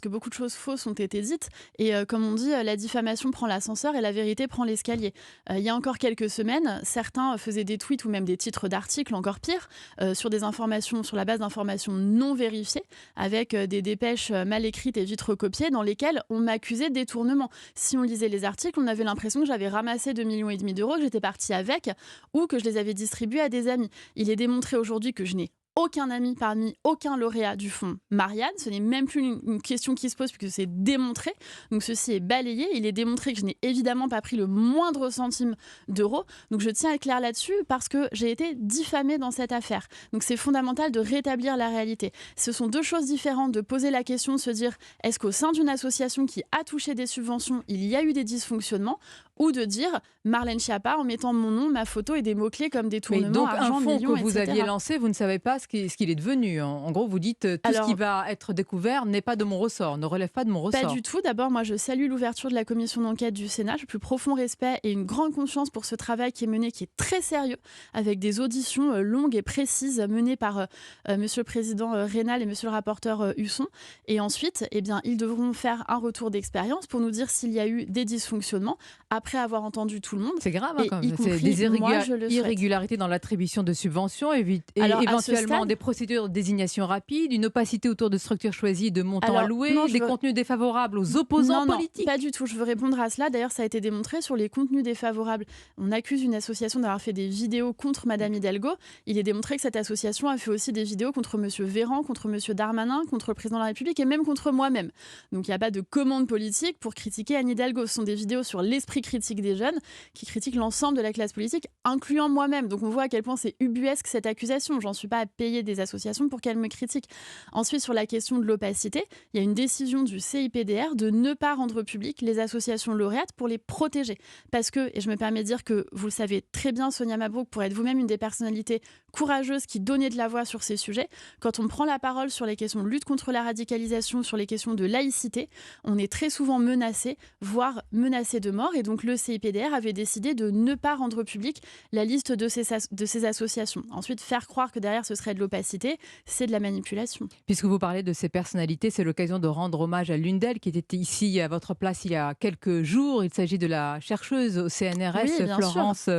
que beaucoup de choses fausses ont été dites. Et comme on dit, la diffamation prend l'ascenseur et la vérité prend l'escalier. Il y a encore quelques semaines, certains faisaient des tweets ou même des titres d'articles, encore pire, sur des informations, sur la base d'informations non vérifiées, avec des dépêches mal écrites et vite recopiées, dans lesquelles on m'accusait de détournement. Si on lisait les articles, on avait l'impression que j'avais ramassé 2,5 millions d'euros, que j'étais partie avec, ou que je les avais distribués à des amis. Il est démontré aujourd'hui que je n'ai aucun ami parmi aucun lauréat du fonds Marianne. Ce n'est même plus une question qui se pose puisque c'est démontré. Donc ceci est balayé. Il est démontré que je n'ai évidemment pas pris le moindre centime d'euro. Donc je tiens à être claire là-dessus parce que j'ai été diffamée dans cette affaire. Donc c'est fondamental de rétablir la réalité. Ce sont deux choses différentes de poser la question, de se dire est-ce qu'au sein d'une association qui a touché des subventions, il y a eu des dysfonctionnements, ou de dire Marlène Schiappa en mettant mon nom, ma photo et des mots-clés comme détournement, donc argent, un fonds millions, que vous etc. aviez lancé, vous ne savez pas ce qu'il est devenu. En gros, vous dites tout ce qui va être découvert n'est pas de mon ressort, ne relève pas de mon ressort. Pas du tout. D'abord, moi, je salue l'ouverture de la commission d'enquête du Sénat. J'ai le plus profond respect et une grande confiance pour ce travail qui est mené, qui est très sérieux, avec des auditions longues et précises menées par Monsieur le Président Rénal et Monsieur le rapporteur Husson. Et ensuite, eh bien, ils devront faire un retour d'expérience pour nous dire s'il y a eu des dysfonctionnements après avoir entendu tout le monde. C'est grave, quand y même. C'est compris des moi, je le souhaite. irrégularités dans l'attribution de subventions, et Alors, éventuellement stade, des procédures de désignation rapide, une opacité autour de structures choisies, de montants alloués, des contenus défavorables aux opposants politiques. Non, pas du tout. Je veux répondre à cela. D'ailleurs, ça a été démontré sur les contenus défavorables. On accuse une association d'avoir fait des vidéos contre Madame Hidalgo. Il est démontré que cette association a fait aussi des vidéos contre Monsieur Véran, contre Monsieur Darmanin, contre le Président de la République et même contre moi-même. Donc, il n'y a pas de commande politique pour critiquer Anne Hidalgo. Ce sont des vidéos sur l'esprit critique des jeunes qui critiquent l'ensemble de la classe politique, incluant moi-même. Donc, on voit à quel point c'est ubuesque cette accusation. J'en suis pas à payer des associations pour qu'elles me critiquent. Ensuite, sur la question de l'opacité, il y a une décision du CIPDR de ne pas rendre publiques les associations lauréates pour les protéger. Parce que, et je me permets de dire que vous le savez très bien, Sonia Mabrouk, pour être vous-même une des personnalités courageuses qui donnait de la voix sur ces sujets, quand on prend la parole sur les questions de lutte contre la radicalisation, sur les questions de laïcité, on est très souvent menacé, voire menacé de mort. Et donc le CIPDR avait décidé de ne pas rendre publique la liste de ces associations. Ensuite, faire croire que derrière ce serait de l'opacité, c'est de la manipulation. Puisque vous parlez de ces personnalités, c'est l'occasion de rendre hommage à l'une d'elles qui était ici à votre place il y a quelques jours. Il s'agit de la chercheuse au CNRS, Oui, Florence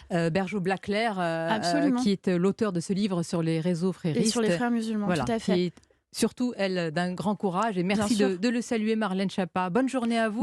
Bergeau-Blaclair, qui est l'auteur de ce livre sur les réseaux fréristes. Et sur les frères musulmans, voilà, tout à fait. Qui est surtout, elle, d'un grand courage. Et merci de le saluer, Marlène Schiappa. Bonne journée à vous.